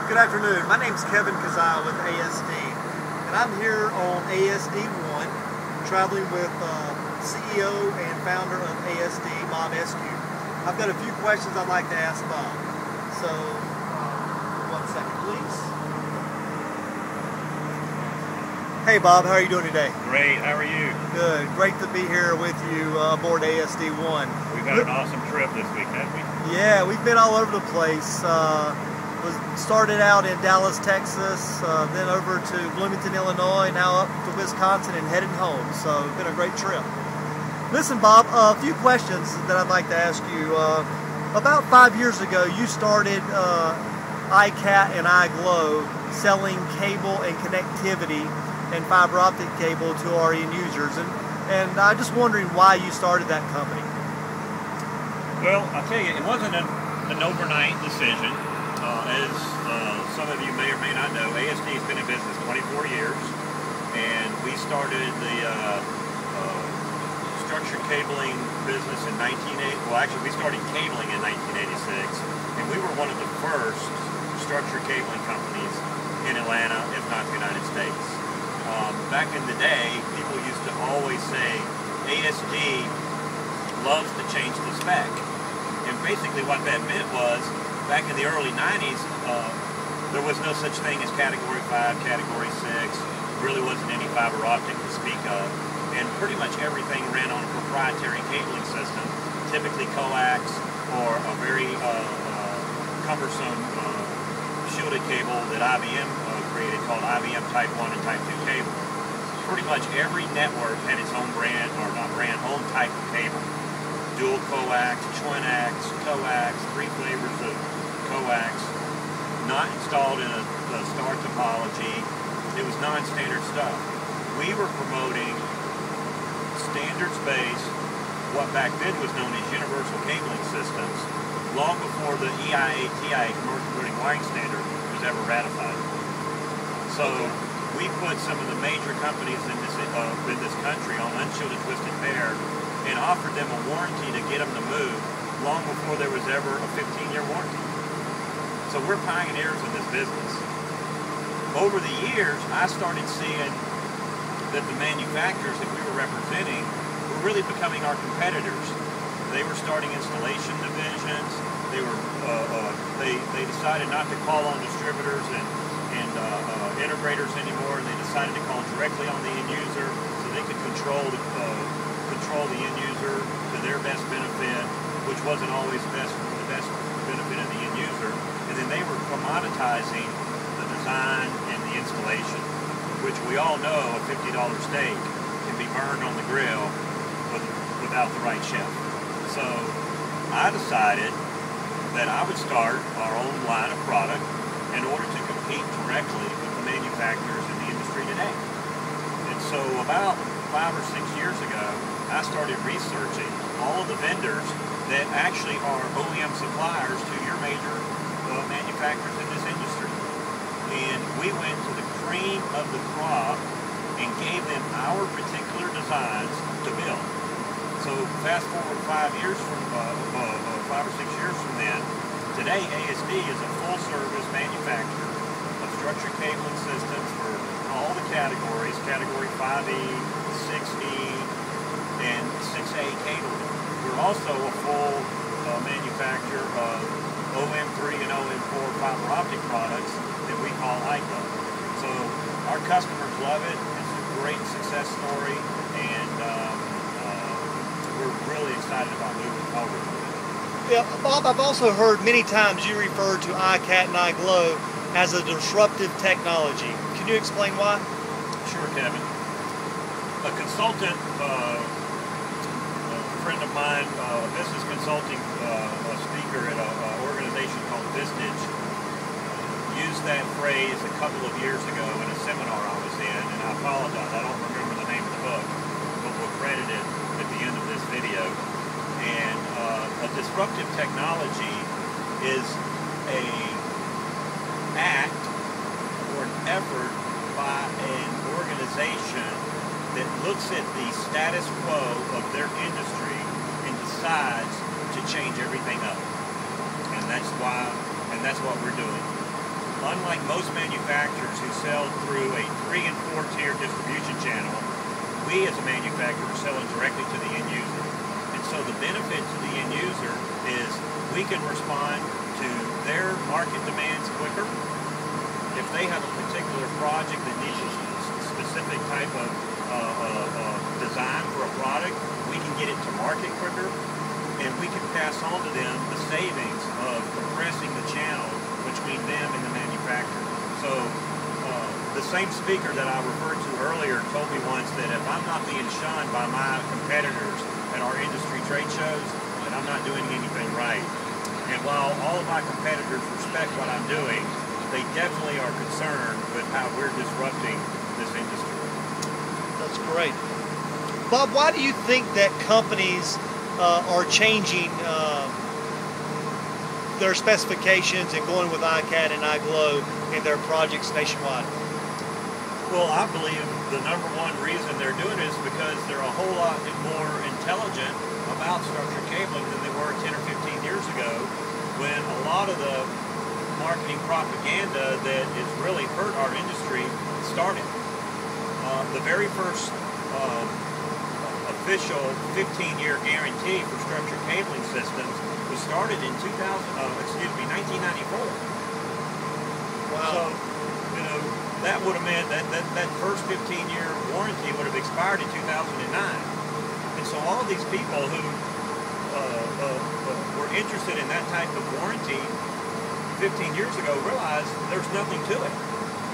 Good afternoon. My name is Kevin Kazai with ASD, and I'm here on ASD 1, traveling with CEO and founder of ASD, Bob Eskew. I've got a few questions I'd like to ask Bob. So, 1 second, please. Hey Bob, how are you doing today? Great, how are you? Good, great to be here with you aboard ASD 1. We've had an awesome trip this week, haven't we? Yeah, we've been all over the place. Started out in Dallas, Texas, then over to Bloomington, Illinois, now up to Wisconsin and headed home. So it's been a great trip. Listen, Bob, a few questions that I'd like to ask you. About 5 years ago, you started iCAT and iGLO selling cable and connectivity and fiber optic cable to our end users. And I'm just wondering why you started that company. Well, I'll tell you, it wasn't an overnight decision. As some of you may or may not know, ASD has been in business 24 years, and we started the structured cabling business in 1980. Well, actually, we started cabling in 1986, and we were one of the first structured cabling companies in Atlanta, if not the United States. Back in the day, people used to always say, ASD loves to change the spec. And basically what that meant was, back in the early 90s, there was no such thing as Category 5, Category 6, really wasn't any fiber optic to speak of, and pretty much everything ran on a proprietary cabling system, typically coax or a very cumbersome shielded cable that IBM created called IBM Type 1 and Type 2 cable. Pretty much every network had its own brand, or not brand, own type of cable. Dual coax, twin-ax, coax, 3 flavors of coax, not installed in a star topology. It was non-standard stuff. We were promoting standards-based, what back then was known as universal cabling systems, long before the EIA-TIA commercial routing wiring standard was ever ratified. So we put some of the major companies in this country on unshielded twisted pair and offered them a warranty to get them to move long before there was ever a 15-year warranty. So we're pioneers in this business. Over the years, I started seeing that the manufacturers that we were representing were really becoming our competitors. They were starting installation divisions. They decided not to call on distributors and integrators anymore, and they decided to call directly on the end user so they could control the end user to their best benefit, which wasn't always the best benefit of the end user. And then they were commoditizing the design and the installation, which we all know a $50 steak can be burned on the grill without the right chef. So I decided that I would start our own line of product in order to compete directly with the manufacturers in the industry today. And so about 5 or 6 years ago, I started researching all of the vendors that actually are OEM suppliers to your major manufacturers in this industry. And we went to the cream of the crop and gave them our particular designs to build. So fast forward 5 years from 5 or 6 years from then, today ASD is a full-service manufacturer of structured cabling systems for all the categories, Category 5E, 6E, and 6A cabling. We're also a full manufacturer of OM3 and OM4 fiber optic products that we call iGLO. So our customers love it. It's a great success story, and we're really excited about moving forward. Yeah, Bob, I've also heard many times you refer to iCAT and iGLO as a disruptive technology. Can you explain why? Sure, Kevin. A consultant, a friend of mine, a business consulting speaker at an organization called Vistage, used that phrase a couple of years ago in a seminar I was in, and I apologize, I don't remember the name of the book, but we'll credit it at the end of this video. And a disruptive technology is an act or an effort by an organization that looks at the status quo of their industry and decides to change everything up. And that's what we're doing. unlike most manufacturers who sell through a 3- and 4-tier distribution channel, we as a manufacturer are selling directly to the end user. And so the benefit to the end user is we can respond to their market demands quicker. If they have a particular project that needs a specific type of design for a product, we can get it to market quicker, and we can pass on to them the savings of compressing the channel between them and the manufacturer. So the same speaker that I referred to earlier told me once that if I'm not being shunned by my competitors at our industry trade shows, then I'm not doing anything right. And while all of my competitors respect what I'm doing, they definitely are concerned with how we're disrupting this industry. That's great. Bob, why do you think that companies are changing their specifications and going with iCAT and iGLO in their projects nationwide? Well, I believe the number one reason they're doing it is because they're a whole lot more intelligent about structured cabling than they were 10 or 15 years ago, when a lot of the marketing propaganda that has really hurt our industry started. The very first official 15-year guarantee for structured cabling systems was started in 1994. Wow. So, you know, that would have meant that first 15-year warranty would have expired in 2009. And so all of these people who were interested in that type of warranty 15 years ago realized there's nothing to it.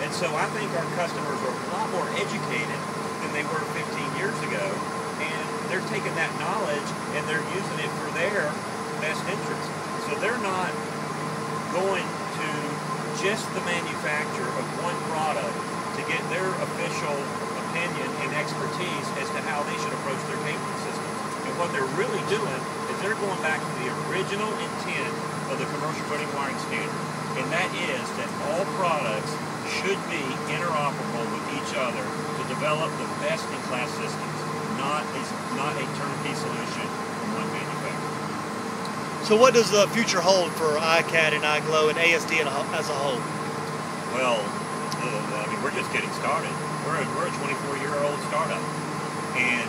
And so I think our customers are a lot more educated than they were 15 years ago, and they're taking that knowledge and they're using it for their best interest. So they're not going to just the manufacturer of one product to get their official opinion and expertise as to how they should approach their cabling systems. And what they're really doing is they're going back to the original intent of the commercial footing wiring standard, and that is that all products should be interoperable with each other to develop the best-in-class systems, not a turnkey solution from one manufacturer. So what does the future hold for iCAT and iGLO and ASD as a whole? Well, I mean, we're just getting started. We're a 24-year-old startup, and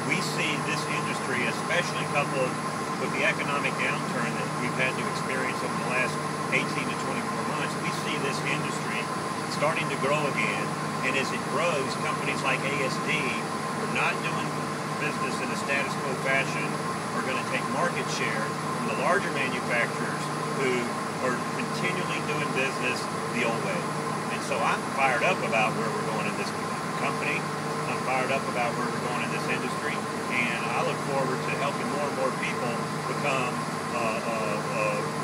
we see this industry, especially coupled with the economic downturn that we've had to experience over the last 18 to 24 months, we see this industry starting to grow again. And as it grows, companies like ASD are not doing business in a status quo fashion. Are going to take market share from the larger manufacturers who are continually doing business the old way. And so I'm fired up about where we're going in this company. I'm fired up about where we're going in this industry, and I look forward to helping more and more people become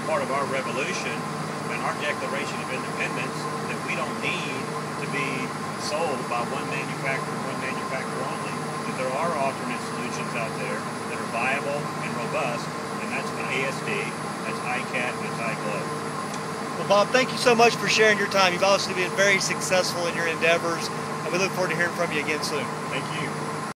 part of our revolution and our Declaration of Independence, that we don't need to be sold by one manufacturer only, that there are alternate solutions out there that are viable and robust, and that's the ASD, that's iCAT, and that's iGLO. Well, Bob, thank you so much for sharing your time. You've obviously been very successful in your endeavors, and we look forward to hearing from you again soon. Thank you.